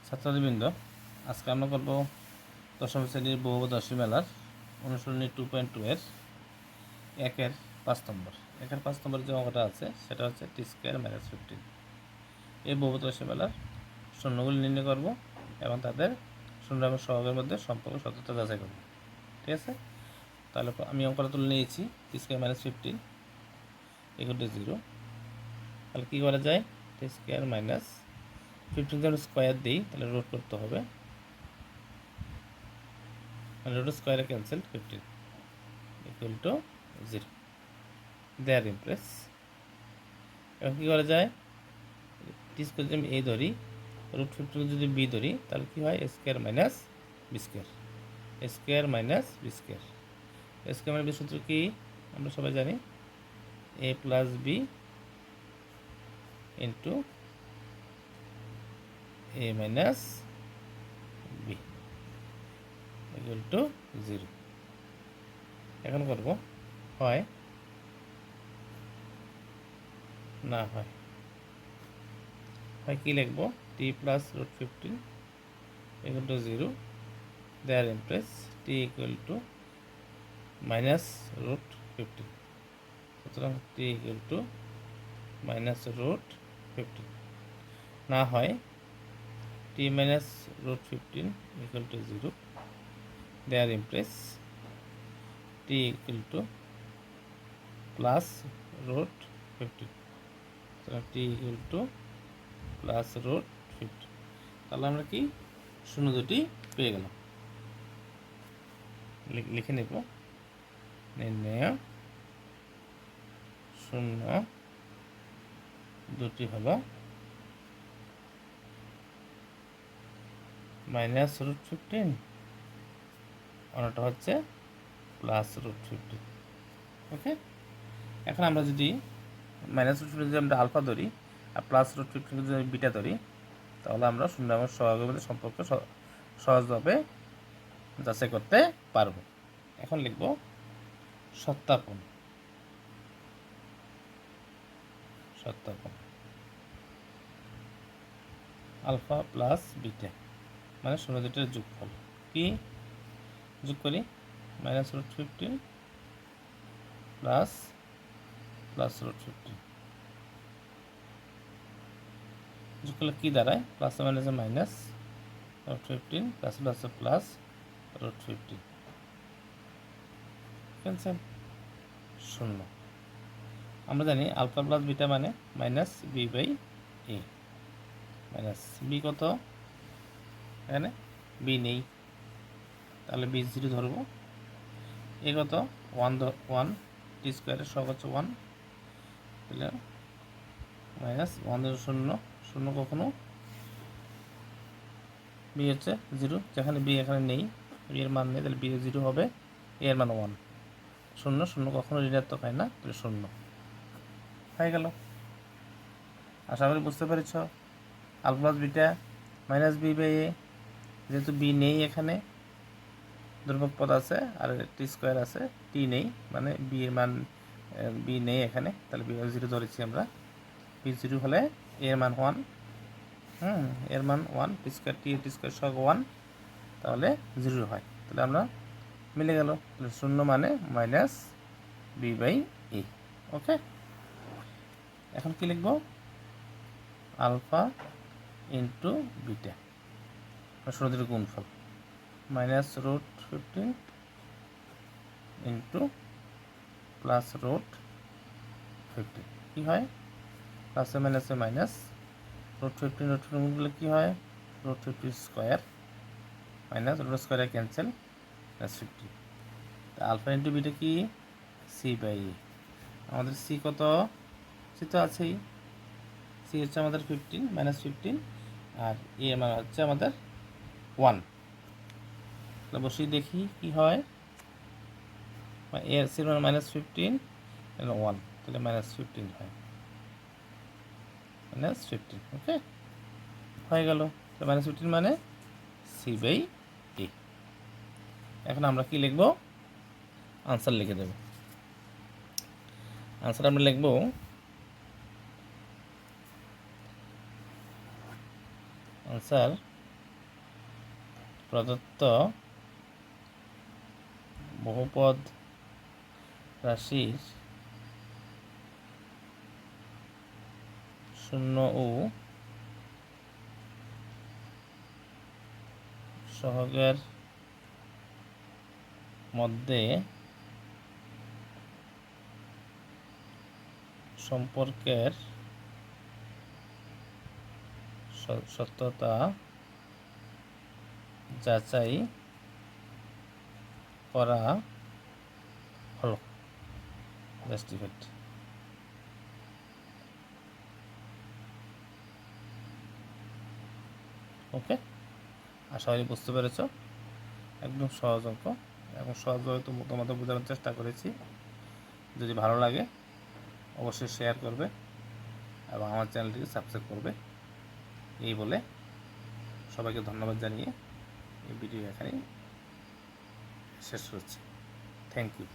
ছাত্রবৃন্দ, আজকে আমরা করব দশম শ্রেণীর বহুপদ রাশি মেলার অনুশীলনী 2.2 এর 1-5 নম্বর যে অঙ্কটা আছে সেটা হচ্ছে টি স্কোয়ার মাইনাস 15। এই বহুপদ রাশি মেলার শূন্যগুলি নির্ণয় করব এবং তাদের শূন্য এবং সহগের মধ্যে সম্পর্ক সত্যতা যাচাই করব। ঠিক আছে, তাহলে আমি অঙ্কটা তুলে নিয়েছি। টি স্কোয়ার মাইনাস 15 = 0। তাহলে কী করা যায়? টি স্কোয়ার মাইনাস 15 যদি স্কোয়ার দিই তাহলে রুট করতে হবে, রুট স্কোয়ারে ক্যান্সেল 15 = 0। দেয়ার ইমপ্রেস। এখন কী করা যায়? টি স্কোয়ার যদি আমি এ ধরি, রুট 15 যদি বি ধরি, তাহলে কী হয়? এ স্কোয়ার মাইনাস বি স্কোয়ার, এ স্কোয়ার মাইনাস বি স্কোয়ার। এ স্কোয়ার মাইনাস বি সূত্র কি আমরা সবাই জানি? এ প্লাস বি ইন্টু এ মাইনাস বি = 0। এখন করব হয় না হয় কি লিখব? টি প্লাস রুট 15 = 0। দেয়ার ইমপ্রেস টি মাইনাস রুট 15। সুতরাং টি মাইনাস রুট 15 না হয় টি মাইনাস রুট 15 = 0। দেয়ার ইমপ্রেস টি প্লাস রুট 15। সুতরাং টি প্লাস রুট 15। তাহলে আমরা কি শূন্য দুটি পেয়ে গেলাম। লিখে নেব, নির্ণয় শূন্য দুটি হলো মাইনাস রুট 15, অন্যটা হচ্ছে প্লাস রুট 15। ওকে, এখন আমরা যদি মাইনাস রুট 15 যদি আমরা আলফা ধরি আর প্লাস রুট 15 যদি আমি বিটা ধরি, তাহলে আমরা শূন্য এবং সহগের মধ্যে সম্পর্ক সহজভাবে যাচাই করতে পারবো। এখন লিখব সত্যাপন। আলফা প্লাস বিটা মানে শূন্য দুটির যোগফল। কি যোগ করি? মাইনাস রুট 15 প্লাস রুট 15 যোগ করলে কী দাঁড়ায়? প্লাস মাইনাসে মাইনাস রুট 15 প্লাস প্লাসে প্লাস রুট 15 ক্যান্সেল, শূন্য। আমরা জানি আলফা প্লাস বিটা মানে minus B by A. Minus B কত? এখানে বি নেই, তাহলে বি 0 ধরবো। এ কত? 1 টি স্কোয়ারের সহগ হচ্ছে 1, তাহলে মাইনাস 1 0 0 কখনো বি হচ্ছে 0, যেখানে বি এখানে নেই, বি এর মান নেই, তাহলে বি 0 হবে, এ এর মান 1। 0 0 কখনো ঋণাত্মক হয় না, তাহলে 0 হয়ে গেল। আশা করি বুঝতে পেরেছ। Alpha plus beta minus B by a, যেহেতু বি নেই এখানে, ধ্রুবক পদ আছে আর টি স্কোয়ার আছে, টি নেই মানে বি এর মান বি নেই এখানে, তাহলে বি 0 ধরেছি আমরা। বি 0 হলে এর মান 1, এর মান 1, টি স্কোয়ার সহ 1, তাহলে 0 হয়। তাহলে আমরা মিলে গেল, তাহলে 0 মানে minus B by A. Okay, এখন কি লিখব? আলফা ইন্টু বিটা শূন্য দুটো গুণফল, minus root 15 into plus root 15। কী হয়? প্লাসে মাইনাসে মাইনাস, রুট 15 গুণ করলে কী হয়? রুট 15 স্কোয়ার মাইনাস রুট স্কোয়ারে ক্যান্সেল, প্লাস 15। তা আলফা ইন্টু বিটা কি? সি বাই এ। আমাদের সি কত? সি তো আছেই, সি হচ্ছে আমাদের 15 মাইনাস 15, আর এ মান হচ্ছে আমাদের 1। তাহলে বসিয়ে দেখি কি হয়। এ সির মান মাইনাস 15 এবং 1, তাহলে মাইনাস 15 হয়, মাইনাস 15। ওকে, হয়ে গেল। তো মাইনাস 15 মানে সি বাই এ। এখন আমরা কি লিখব? আনসার লিখে দেব। আনসার আমরা লিখব আনসার প্রদত্ত বহুপদ রাশির শূন্য ও সহগের মধ্যে সম্পর্কের সত্যতা যাচাই করা হলো। জাস্টিফাইড। ওকে, আশা করি বুঝতে পেরেছ। একদম সহজ অঙ্ক, এবং সহজভাবে তোমাদের বোঝানোর চেষ্টা করেছি। যদি ভালো লাগে অবশ্যই শেয়ার করবে এবং আমার চ্যানেলটিকে সাবস্ক্রাইব করবে। এই বলে সবাইকে ধন্যবাদ জানিয়ে এই ভিডিও এখানেই শেষ হচ্ছে। Thank you.